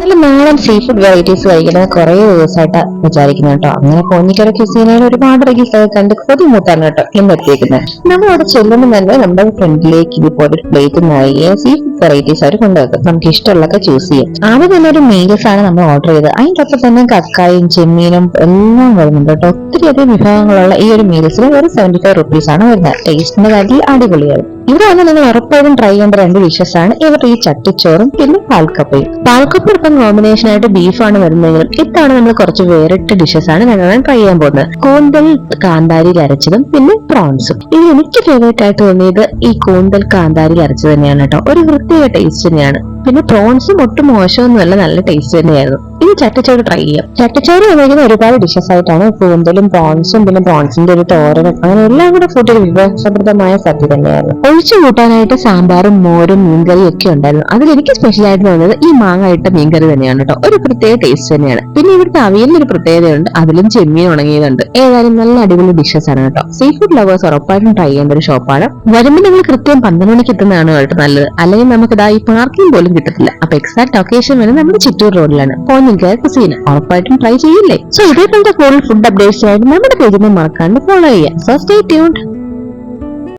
നല്ല നാടൻ sea food varieties കഴിക്കുന്നത് കുറെ ദിവസമായിട്ട് വിചാരിക്കുന്നു കേട്ടോ. അങ്ങനെ പോഞ്ഞിക്കര ക്യുസീനയിൽ ഒരുപാട് റീൽസ് കണ്ട് കൊതി മൂത്താണ് കേട്ടോ ഇന്ന് എത്തിയിരിക്കുന്നത്. നമ്മൾ അവിടെ ചെല്ലുമ്പോൾ തന്നെ നമ്മുടെ ഫ്രണ്ടിലേക്ക് ഇതുപോലെ ഒരു പ്ലേറ്റ് നിറയെ സീ ഫുഡ് വെറൈറ്റീസ് അവർ കൊണ്ടുവെക്കും. നമുക്ക് ഇഷ്ടമുള്ളതൊക്കെ ചൂസ് ചെയ്യും. ആദ്യം തന്നെ ഒരു മീൽസ് ആണ് നമ്മൾ ഓർഡർ ചെയ്തത്. അതിൻ്റെ ഒപ്പം തന്നെ കക്കായും ചെമ്മീനും എല്ലാം വരുന്നുണ്ട് കേട്ടോ. ഒത്തിരി അധികം വിഭവങ്ങളുള്ള ഈ ഒരു മീൽസിന് ഒരു 75 റുപ്പീസ് ആണ് വരുന്നത്. ടേസ്റ്റിന്റെ കാര്യത്തിൽ അടിപൊളിയായിരുന്നു. ഇവിടെ വന്ന് നിങ്ങൾ ഉറപ്പായും ട്രൈ ചെയ്യേണ്ട 2 ഡിഷസ് ആണ് ഇവരുടെ ഈ ചട്ടിച്ചോറും പിന്നെ പാൽക്കപ്പയും. പാൽക്കപ്പ കോമ്പിനേഷൻ ആയിട്ട് ബീഫാണ് വരുന്നതെങ്കിലും ഇത്തവണ നമ്മൾ കുറച്ച് വേറിട്ട ഡിഷസ് ആണ് ഞങ്ങൾ ട്രൈ ചെയ്യാൻ പോകുന്നത്. കൂന്തൽ കാന്താരിയിൽ അരച്ചതും പിന്നെ പ്രോൺസും. ഇത് എനിക്ക് ഫേവറേറ്റ് ആയിട്ട് തോന്നിയത് ഈ കൂന്തൽ കാന്താരിയിൽ അരച്ചത് തന്നെയാണ് കേട്ടോ. ഒരു പ്രത്യേക ടേസ്റ്റ് തന്നെയാണ്. പിന്നെ പ്രോൺസും ഒട്ടും മോശമൊന്നുമല്ല, നല്ല ടേസ്റ്റ് തന്നെയായിരുന്നു. ഇനി ചട്ടിച്ചോറ് ട്രൈ ചെയ്യാം. ചട്ടിച്ചോറ് ഉപയോഗിക്കുന്ന ഒരുപാട് ഡിഷസ് ആയിട്ടാണ് കൂന്തലും പ്രോൺസും പിന്നെ പ്രോൺസിന്റെ ഒരു തോരനും അങ്ങനെ എല്ലാം കൂടെ കൂട്ടി ഒരു വിഭവസമൃദ്ധമായ സദ്യ തന്നെയായിരുന്നു. ഒഴിച്ചു കൂട്ടാനായിട്ട് സാമ്പാറും മോരും മീൻകറിയും ഒക്കെ ഉണ്ടായിരുന്നു. അതിൽ എനിക്ക് സ്പെഷ്യൽ ആയിട്ട് തോന്നുന്നത് ഈ മാങ്ങ ഇട്ട മീൻകറി തന്നെയാണ് കേട്ടോ. ഒരു പ്രത്യേക ടേസ്റ്റ് തന്നെയാണ്. പിന്നെ ഇവിടുത്തെ അവിയലിനൊരു പ്രത്യേകതയുണ്ട്, അതിലും ചെമ്മീൻ ഉണങ്ങിയതുണ്ട്. ഏതായാലും നല്ല അടിപൊളി ഡിഷസ് ആണ് കേട്ടോ. സീ ഫുഡ് ലവേഴ്സ് ഉറപ്പായിട്ടും ട്രൈ ചെയ്യേണ്ട ഒരു ഷോപ്പാണ്. വരുമ്പോൾ നിങ്ങൾ കൃത്യം 12 മണിക്ക് എത്തുന്നതാണ് കേട്ടോ നല്ലത്. അല്ലെങ്കിൽ നമുക്ക് ഈ പാർക്കിംഗ് പോലും കിട്ടത്തില്ല. അപ്പൊ എക്സാക്ട് ലൊക്കേഷൻ വരെ നമ്മുടെ ചിറ്റൂർ റോഡിലാണ്. പോഞ്ഞിക്കര കുസീന ഉറപ്പായിട്ടും ട്രൈ ചെയ്യില്ലേ? സോ ഇതേപോലത്തെ കൂടുതൽ ഫുഡ് അപ്ഡേറ്റ്സ് ആയിട്ട് നമ്മുടെ പേജിനെ മറക്കാണ്ട് ഫോളോ ചെയ്യാം. So stay tuned.